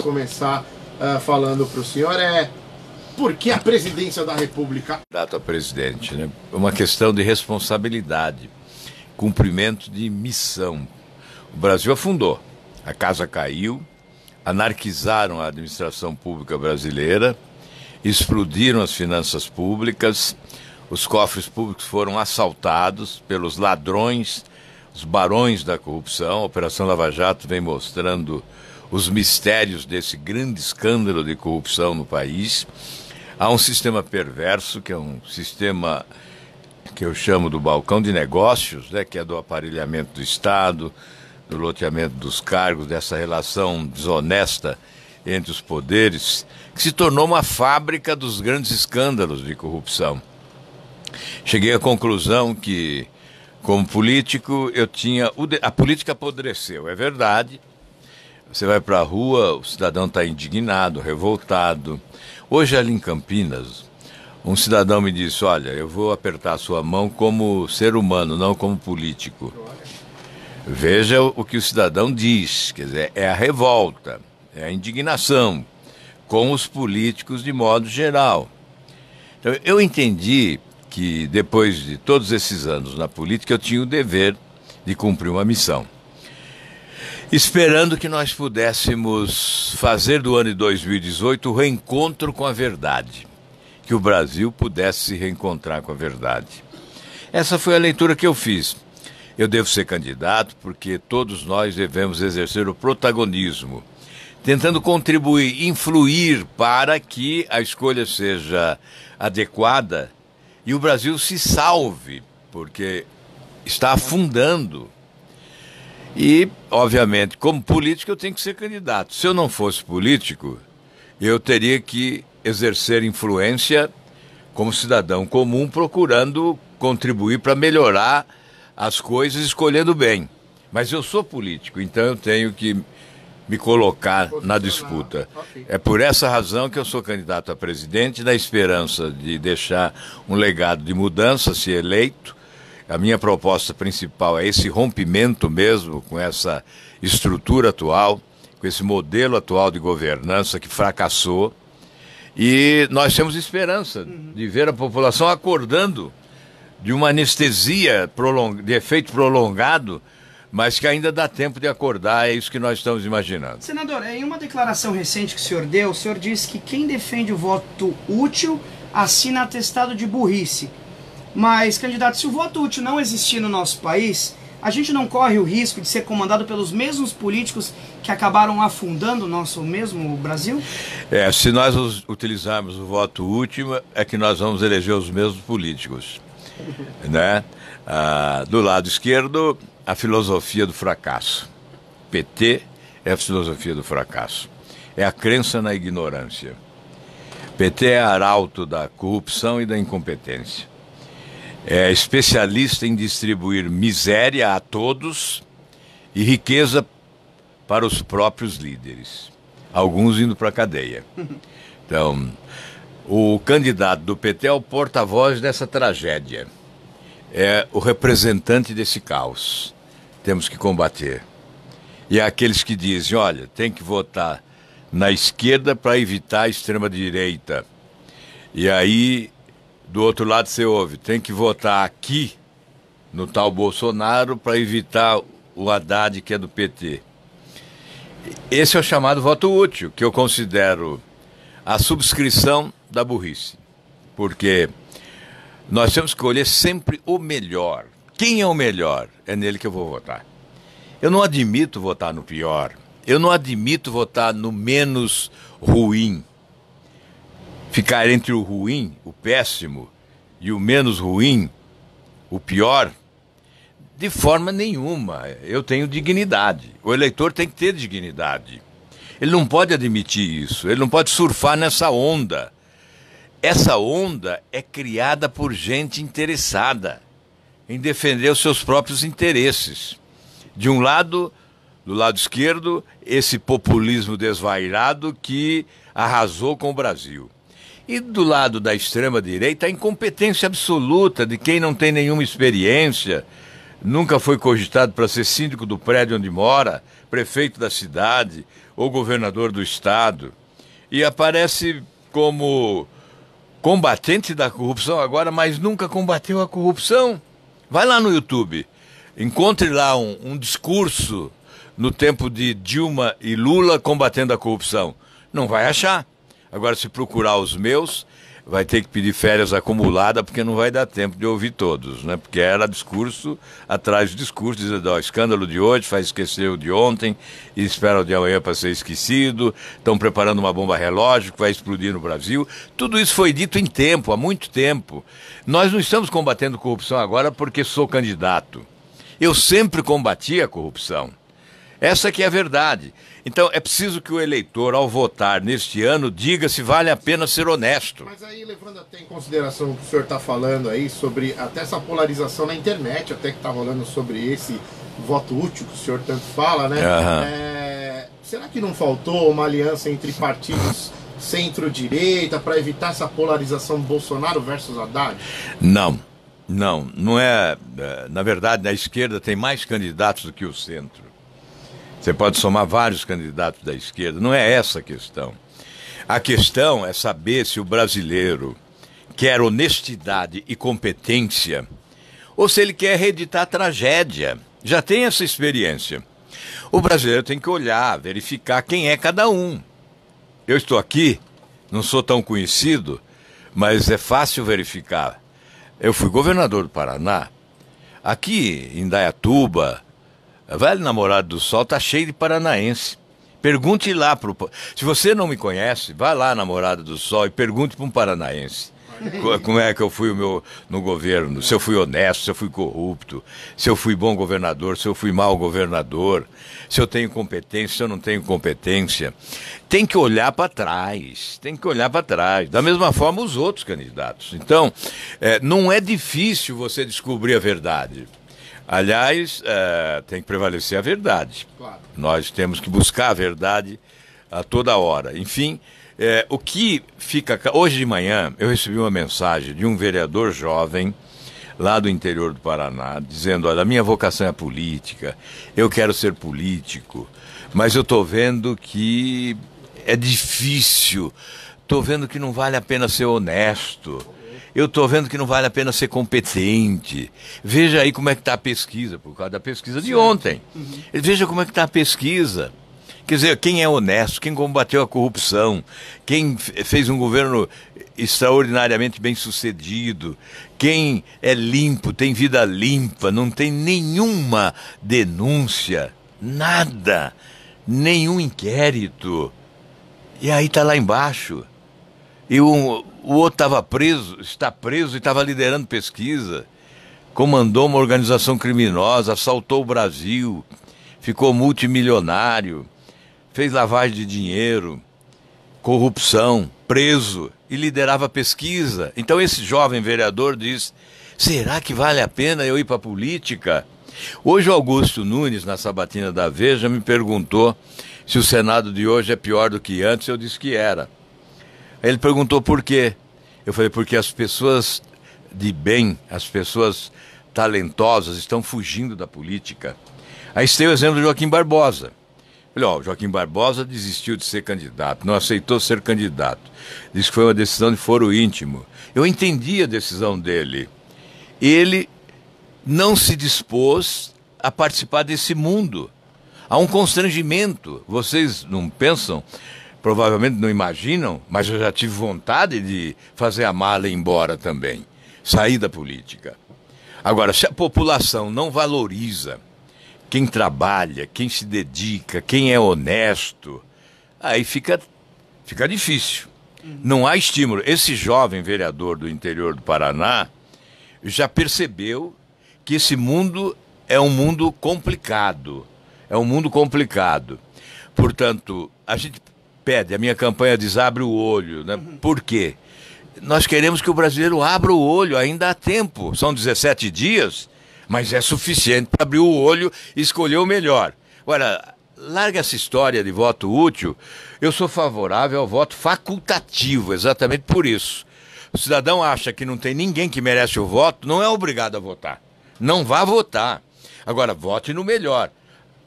Começar falando para o senhor por que a presidência da República? Candidato a presidente, né? Uma questão de responsabilidade, cumprimento de missão. O Brasil afundou, a casa caiu, anarquizaram a administração pública brasileira, explodiram as finanças públicas, os cofres públicos foram assaltados pelos ladrões, os barões da corrupção. A Operação Lava Jato vem mostrando os mistérios desse grande escândalo de corrupção no país. Há um sistema perverso, que é um sistema que eu chamo do balcão de negócios, né, que é do aparelhamento do Estado, do loteamento dos cargos, dessa relação desonesta entre os poderes, que se tornou uma fábrica dos grandes escândalos de corrupção. Cheguei à conclusão que, como político, a política apodreceu, é verdade. Você vai para a rua, o cidadão está indignado, revoltado. Hoje, ali em Campinas, um cidadão me disse: olha, eu vou apertar a sua mão como ser humano, não como político. Veja o que o cidadão diz, quer dizer, é a revolta, é a indignação com os políticos de modo geral. Então, eu entendi que, depois de todos esses anos na política, eu tinha o dever de cumprir uma missão, esperando que nós pudéssemos fazer do ano de 2018 o reencontro com a verdade, que o Brasil pudesse se reencontrar com a verdade. Essa foi a leitura que eu fiz. Eu devo ser candidato porque todos nós devemos exercer o protagonismo, tentando contribuir, influir para que a escolha seja adequada e o Brasil se salve, porque está afundando. E, obviamente, como político, eu tenho que ser candidato. Se eu não fosse político, eu teria que exercer influência como cidadão comum, procurando contribuir para melhorar as coisas, escolhendo bem. Mas eu sou político, então eu tenho que me colocar na disputa. É por essa razão que eu sou candidato a presidente, na esperança de deixar um legado de mudança, se eleito. A minha proposta principal é esse rompimento mesmo com essa estrutura atual, com esse modelo atual de governança que fracassou. E nós temos esperança de ver a população acordando de uma anestesia de efeito prolongado, mas que ainda dá tempo de acordar, é isso que nós estamos imaginando. Senador, em uma declaração recente que o senhor deu, o senhor disse que quem defende o voto útil assina atestado de burrice. Mas, candidato, se o voto útil não existir no nosso país, a gente não corre o risco de ser comandado pelos mesmos políticos que acabaram afundando o nosso mesmo Brasil? Se nós utilizarmos o voto útil, é que nós vamos eleger os mesmos políticos, né? Do lado esquerdo, a filosofia do fracasso. PT é a filosofia do fracasso. É a crença na ignorância. PT é arauto da corrupção e da incompetência. É especialista em distribuir miséria a todos e riqueza para os próprios líderes, alguns indo para a cadeia. Então, o candidato do PT é o porta-voz dessa tragédia, é o representante desse caos. Temos que combater. E há aqueles que dizem: olha, tem que votar na esquerda para evitar a extrema-direita. E aí, do outro lado você ouve: tem que votar aqui no tal Bolsonaro para evitar o Haddad, que é do PT. Esse é o chamado voto útil, que eu considero a subscrição da burrice. Porque nós temos que escolher sempre o melhor. Quem é o melhor? É nele que eu vou votar. Eu não admito votar no pior. Eu não admito votar no menos ruim. Ficar entre o ruim, o péssimo, e o menos ruim, o pior, de forma nenhuma. Eu tenho dignidade. O eleitor tem que ter dignidade. Ele não pode admitir isso. Ele não pode surfar nessa onda. Essa onda é criada por gente interessada em defender os seus próprios interesses. De um lado, do lado esquerdo, esse populismo desvairado que arrasou com o Brasil. E do lado da extrema-direita, a incompetência absoluta de quem não tem nenhuma experiência, nunca foi cogitado para ser síndico do prédio onde mora, prefeito da cidade, ou governador do estado, e aparece como combatente da corrupção agora, mas nunca combateu a corrupção. Vai lá no YouTube, encontre lá um discurso no tempo de Dilma e Lula combatendo a corrupção. Não vai achar. Agora, se procurar os meus, vai ter que pedir férias acumuladas, porque não vai dar tempo de ouvir todos, né? Porque era discurso atrás de discurso, dizendo, ó, escândalo de hoje faz esquecer o de ontem, e espera o de amanhã para ser esquecido, estão preparando uma bomba relógio que vai explodir no Brasil. Tudo isso foi dito em tempo, há muito tempo. Nós não estamos combatendo corrupção agora porque sou candidato. Eu sempre combati a corrupção. Essa que é a verdade. Então, é preciso que o eleitor, ao votar neste ano, diga se vale a pena ser honesto. Mas aí, levando até em consideração o que o senhor está falando aí, sobre até essa polarização na internet, até que está rolando sobre esse voto útil que o senhor tanto fala, né? Será que não faltou uma aliança entre partidos centro-direita para evitar essa polarização Bolsonaro versus Haddad? Não é. Na verdade, na esquerda tem mais candidatos do que o centro. Você pode somar vários candidatos da esquerda. Não é essa a questão. A questão é saber se o brasileiro quer honestidade e competência ou se ele quer reeditar a tragédia. Já tem essa experiência. O brasileiro tem que olhar, verificar quem é cada um. Eu estou aqui, não sou tão conhecido, mas é fácil verificar. Eu fui governador do Paraná. Aqui em Indaiatuba, Vale Namorado do Sol tá cheio de paranaense. Pergunte lá se você não me conhece, vá lá Namorado do Sol e pergunte para um paranaense como é que eu fui no governo, se eu fui honesto, se eu fui corrupto, se eu fui bom governador, se eu fui mau governador, se eu tenho competência, se eu não tenho competência. Tem que olhar para trás, Da mesma forma os outros candidatos. Então, não é difícil você descobrir a verdade. Aliás, tem que prevalecer a verdade. Claro. Nós temos que buscar a verdade a toda hora. Enfim, o que fica... Hoje de manhã eu recebi uma mensagem de um vereador jovem lá do interior do Paraná, dizendo, olha, a minha vocação é a política, eu quero ser político, mas eu estou vendo que é difícil, estou vendo que não vale a pena ser honesto. Eu estou vendo que não vale a pena ser competente. Veja aí como é que está a pesquisa, por causa da pesquisa de ontem. Veja como é que está a pesquisa. Quer dizer, quem é honesto, quem combateu a corrupção, quem fez um governo extraordinariamente bem sucedido, quem é limpo, tem vida limpa, não tem nenhuma denúncia, nada, nenhum inquérito. E aí está lá embaixo. E o outro está preso e estava liderando pesquisa, comandou uma organização criminosa, assaltou o Brasil, ficou multimilionário, fez lavagem de dinheiro, corrupção, preso e liderava pesquisa. Então esse jovem vereador diz, será que vale a pena eu ir para a política? Hoje o Augusto Nunes, na sabatina da Veja, me perguntou se o Senado de hoje é pior do que antes. Eu disse que era. Ele perguntou por quê. Eu falei, porque as pessoas de bem, as pessoas talentosas estão fugindo da política. Aí tem o exemplo do Joaquim Barbosa. Eu falei, o Joaquim Barbosa desistiu de ser candidato, não aceitou ser candidato. Disse que foi uma decisão de foro íntimo. Eu entendi a decisão dele. Ele não se dispôs a participar desse mundo. Há um constrangimento. Vocês não pensam... Provavelmente não imaginam, mas eu já tive vontade de fazer a mala e ir embora também. Sair da política. Agora, se a população não valoriza quem trabalha, quem se dedica, quem é honesto, aí fica difícil. Não há estímulo. Esse jovem vereador do interior do Paraná já percebeu que esse mundo é um mundo complicado. Portanto, a gente... a minha campanha diz abre o olho, né? Por quê? Nós queremos que o brasileiro abra o olho, ainda há tempo, são 17 dias, mas é suficiente para abrir o olho e escolher o melhor. Agora, larga essa história de voto útil, eu sou favorável ao voto facultativo, exatamente por isso. O cidadão acha que não tem ninguém que merece o voto, não é obrigado a votar. Não vá votar. Agora, vote no melhor.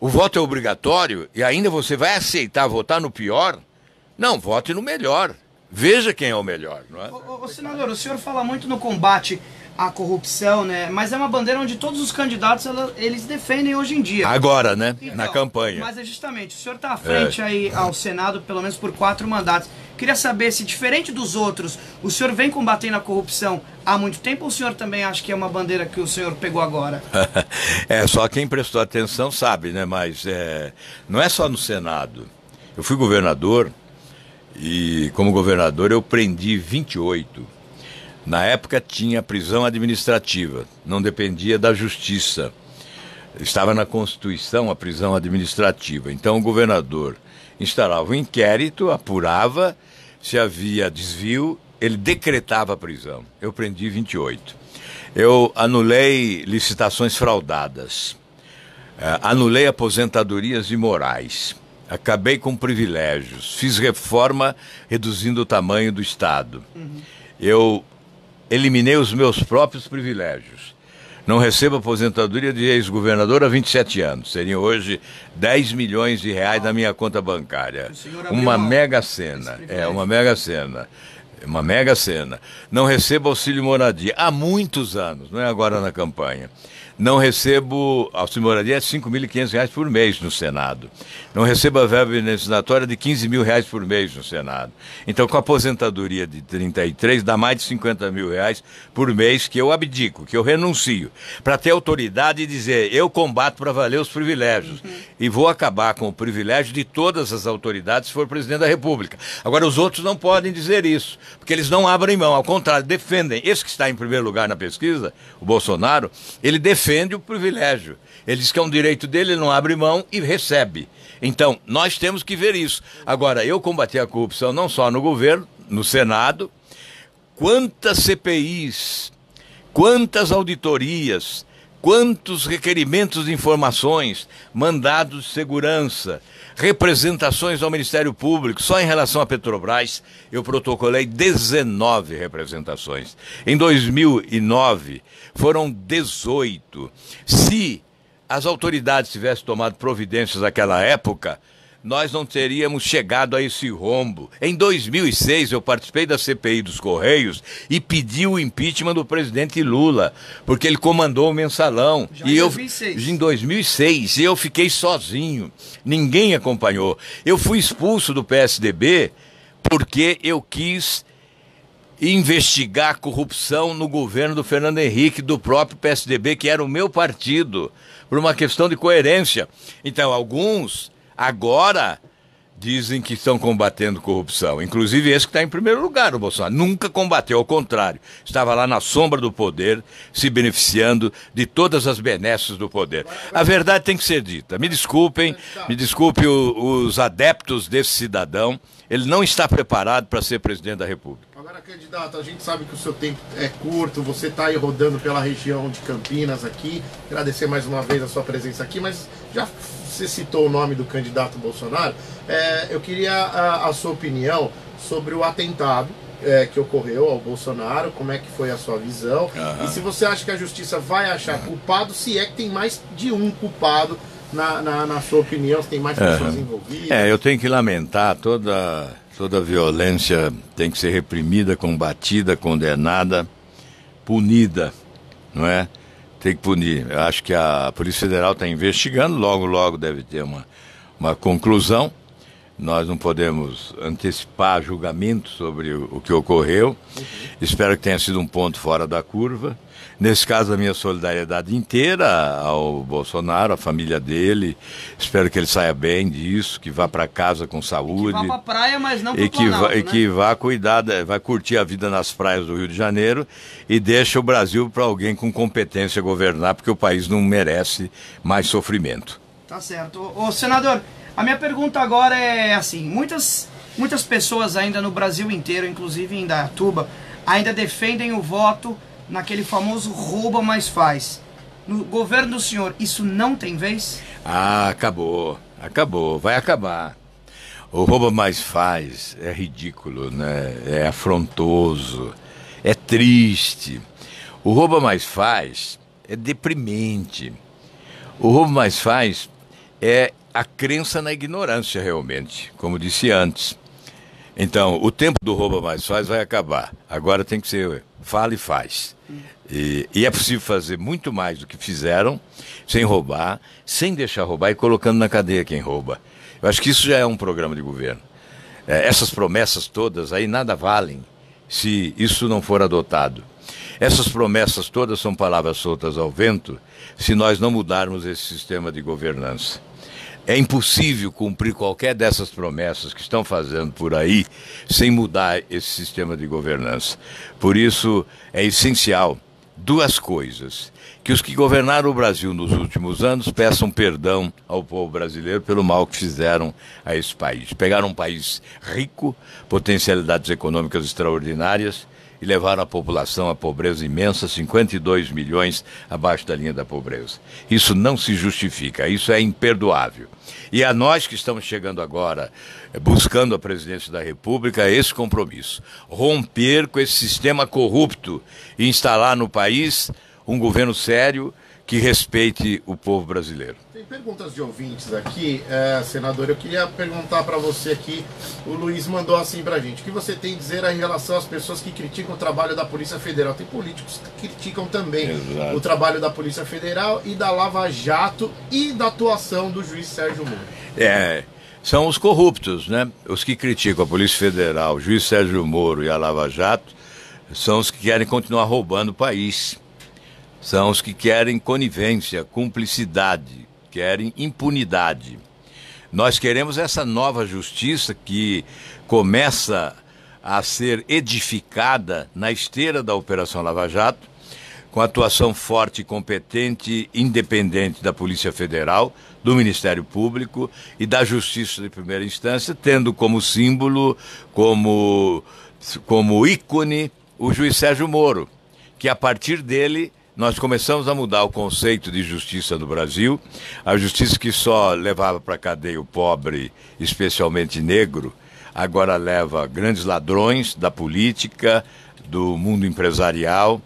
o voto é obrigatório e ainda você vai aceitar votar no pior? Não, vote no melhor. Veja quem é o melhor, não é? Ô, senador, o senhor fala muito no combate à corrupção, né? Mas é uma bandeira onde todos os candidatos, eles defendem hoje em dia. Agora, né? Então, na campanha. Mas é justamente, o senhor está à frente aí ao Senado, pelo menos por 4 mandatos. Queria saber se, diferente dos outros, o senhor vem combatendo a corrupção há muito tempo ou o senhor também acha que é uma bandeira que o senhor pegou agora? Só quem prestou atenção sabe, né? Mas não é só no Senado. Eu fui governador e, como governador, eu prendi 28. Na época tinha prisão administrativa, não dependia da justiça. Estava na Constituição a prisão administrativa. Então o governador instalava um inquérito, apurava se havia desvio, ele decretava a prisão. Eu prendi 28. Eu anulei licitações fraudadas, anulei aposentadorias imorais, acabei com privilégios, fiz reforma reduzindo o tamanho do Estado. Eu eliminei os meus próprios privilégios. Não recebo aposentadoria de ex-governador há 27 anos. Seriam hoje 10 milhões de reais na minha conta bancária. Uma mega cena. Uma mega cena. Uma mega cena. Não recebo auxílio moradia há muitos anos, não é agora na campanha. Não recebo auxílio moradia, é R$ 5.500 por mês no Senado. Não recebo a verba indenizatória de R$ 15 mil por mês no Senado. Então, com a aposentadoria de 33, dá mais de R$ 50 mil por mês que eu abdico, que eu renuncio, para ter autoridade e dizer, eu combato para valer os privilégios. E vou acabar com o privilégio de todas as autoridades se for presidente da República. Agora, os outros não podem dizer isso, porque eles não abrem mão, ao contrário, defendem. Esse que está em primeiro lugar na pesquisa, o Bolsonaro, ele defende o privilégio. Ele diz que é um direito dele, ele não abre mão e recebe. Então, nós temos que ver isso. Agora, eu combati a corrupção não só no governo, no Senado. Quantas CPIs, quantas auditorias, quantos requerimentos de informações, mandados de segurança, representações ao Ministério Público. Só em relação à Petrobras, eu protocolei 19 representações. Em 2009, foram 18. Se as autoridades tivessem tomado providências naquela época, nós não teríamos chegado a esse rombo. Em 2006, eu participei da CPI dos Correios e pedi o impeachment do presidente Lula, porque ele comandou o mensalão. Em 2006, e eu fiquei sozinho. Ninguém acompanhou. Eu fui expulso do PSDB porque eu quis investigar corrupção no governo do Fernando Henrique, do próprio PSDB, que era o meu partido, por uma questão de coerência. Então, alguns agora dizem que estão combatendo corrupção, inclusive esse que está em primeiro lugar, o Bolsonaro. Nunca combateu, ao contrário, estava lá na sombra do poder, se beneficiando de todas as benesses do poder. A verdade tem que ser dita. Me desculpem os adeptos desse cidadão, ele não está preparado para ser presidente da República. Agora, candidato, a gente sabe que o seu tempo é curto, você está aí rodando pela região de Campinas aqui. Agradecer mais uma vez a sua presença aqui, mas já você citou o nome do candidato Bolsonaro. Eu queria a sua opinião sobre o atentado que ocorreu ao Bolsonaro, como é que foi a sua visão, e se você acha que a justiça vai achar culpado, se é que tem mais de um culpado, na sua opinião, se tem mais pessoas envolvidas. Eu tenho que lamentar, toda violência tem que ser reprimida, combatida, condenada, punida, não é? Tem que punir. Eu acho que a Polícia Federal está investigando, logo deve ter uma conclusão. Nós não podemos antecipar julgamento sobre o que ocorreu. Espero que tenha sido um ponto fora da curva. Nesse caso, a minha solidariedade inteira ao Bolsonaro, à família dele. Espero que ele saia bem disso, que vá para casa com saúde. Que vá para a praia, mas não para o Planalto, e que vá cuidar, vai curtir a vida nas praias do Rio de Janeiro e deixa o Brasil para alguém com competência governar, porque o país não merece mais sofrimento. Tá certo. Ô, senador, a minha pergunta agora é assim, muitas pessoas ainda no Brasil inteiro, inclusive em Indaiatuba, ainda defendem o voto naquele famoso rouba mais faz. No governo do senhor, isso não tem vez? Acabou, vai acabar. O rouba mais faz é ridículo, né? É afrontoso, é triste. O rouba mais faz é deprimente. O rouba mais faz é a crença na ignorância realmente, como disse antes. Então, o tempo do rouba mais faz vai acabar. Agora tem que ser fala e faz. E é possível fazer muito mais do que fizeram, sem roubar, sem deixar roubar e colocando na cadeia quem rouba. Eu acho que isso já é um programa de governo. Essas promessas todas aí nada valem se isso não for adotado. Essas promessas todas são palavras soltas ao vento se nós não mudarmos esse sistema de governança. É impossível cumprir qualquer dessas promessas que estão fazendo por aí sem mudar esse sistema de governança. Por isso, é essencial duas coisas: que os que governaram o Brasil nos últimos anos peçam perdão ao povo brasileiro pelo mal que fizeram a esse país. Pegaram um país rico, potencialidades econômicas extraordinárias, e levaram a população à pobreza imensa, 52 milhões abaixo da linha da pobreza. Isso não se justifica, isso é imperdoável. E a nós que estamos chegando agora, buscando a presidência da República, esse compromisso: romper com esse sistema corrupto e instalar no país um governo sério que respeite o povo brasileiro. Tem perguntas de ouvintes aqui, senador. Eu queria perguntar para você aqui, o Luiz mandou assim pra gente: o que você tem a dizer em relação às pessoas que criticam o trabalho da Polícia Federal? Tem políticos que criticam também o trabalho da Polícia Federal e da Lava Jato e da atuação do juiz Sérgio Moro. São os corruptos, né? Os que criticam a Polícia Federal, o juiz Sérgio Moro e a Lava Jato são os que querem continuar roubando o país. São os que querem conivência, cumplicidade, querem impunidade. Nós queremos essa nova justiça que começa a ser edificada na esteira da Operação Lava Jato, com atuação forte, competente, independente da Polícia Federal, do Ministério Público e da Justiça de primeira instância, tendo como símbolo, como ícone, o juiz Sérgio Moro, que a partir dele nós começamos a mudar o conceito de justiça no Brasil. A justiça que só levava para a cadeia o pobre, especialmente negro, agora leva grandes ladrões da política, do mundo empresarial.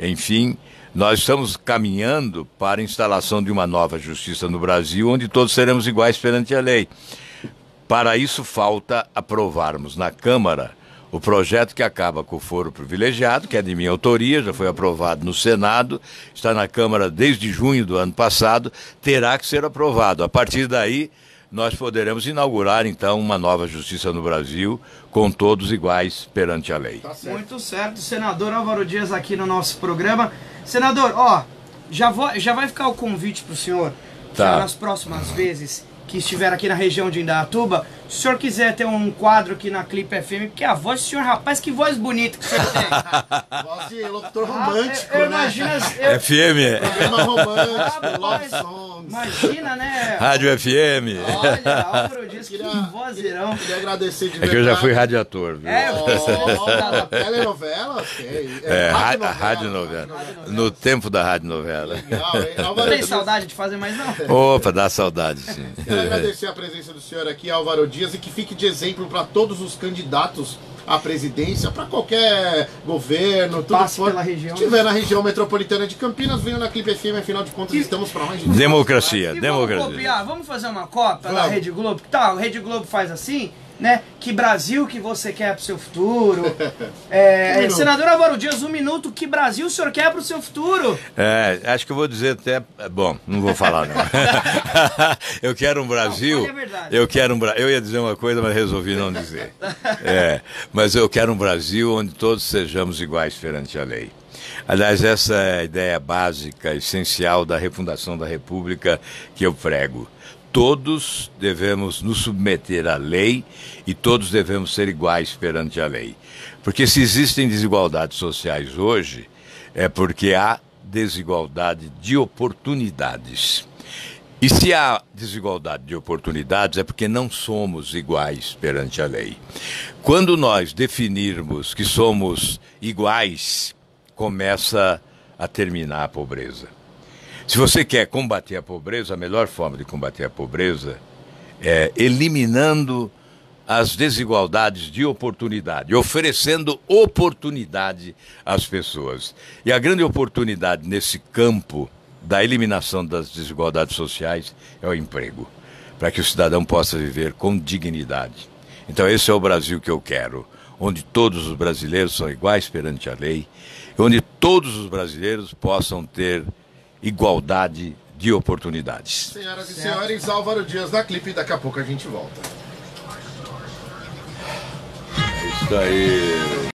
Enfim, nós estamos caminhando para a instalação de uma nova justiça no Brasil, onde todos seremos iguais perante a lei. Para isso, falta aprovarmos na Câmara o projeto que acaba com o foro privilegiado, que é de minha autoria, já foi aprovado no Senado, está na Câmara desde junho do ano passado, terá que ser aprovado. A partir daí, nós poderemos inaugurar, então, uma nova justiça no Brasil, com todos iguais perante a lei. Tá certo. Muito certo. Senador Álvaro Dias aqui no nosso programa. Senador, já vai ficar o convite para o senhor, tá, nas próximas vezes que estiver aqui na região de Indaiatuba, se o senhor quiser ter um quadro aqui na Clipe FM, porque a voz do senhor, rapaz, que voz bonita que o senhor tem. Voz de locutor romântico, eu né? Imagino, FM. Programa romântico, love songs. Imagina, né? Rádio FM. Olha, Álvaro Dias, que vozeirão. Queria agradecer de verdade. É que eu já fui radiator, viu? Telenovela? Rádio novela. No tempo da rádio novela. Legal, hein? Não tem saudade de fazer mais, não? Opa, dá saudade, sim. Quero agradecer a presença do senhor aqui, Álvaro Dias, e que fique de exemplo para todos os candidatos à presidência, para qualquer governo, tudo passe pela região. Se estiver na região metropolitana de Campinas, venham na Clipe FM, afinal de contas estamos para mais de democracia. Vamos copiar, vamos fazer uma cópia da Rede Globo? Tá, a Rede Globo faz assim, né? Que Brasil que você quer pro seu futuro? Senador Álvaro Dias, 1 minuto, que Brasil o senhor quer pro seu futuro? Acho que eu vou dizer até... Bom, não vou falar não. Eu quero um Brasil... Não, é verdade. Eu ia dizer uma coisa, mas resolvi não dizer. Mas eu quero um Brasil onde todos sejamos iguais perante a lei. Aliás, essa é a ideia básica, essencial da refundação da República que eu prego. Todos devemos nos submeter à lei e todos devemos ser iguais perante a lei. Porque se existem desigualdades sociais hoje, é porque há desigualdade de oportunidades. E se há desigualdade de oportunidades, é porque não somos iguais perante a lei. Quando nós definirmos que somos iguais, começa a terminar a pobreza. Se você quer combater a pobreza, a melhor forma de combater a pobreza é eliminando as desigualdades de oportunidade, oferecendo oportunidade às pessoas. E a grande oportunidade nesse campo da eliminação das desigualdades sociais é o emprego, para que o cidadão possa viver com dignidade. Então esse é o Brasil que eu quero, onde todos os brasileiros são iguais perante a lei, onde todos os brasileiros possam ter igualdade de oportunidades. Senhoras e senhores, Álvaro Dias da Clipe, daqui a pouco a gente volta. É isso aí.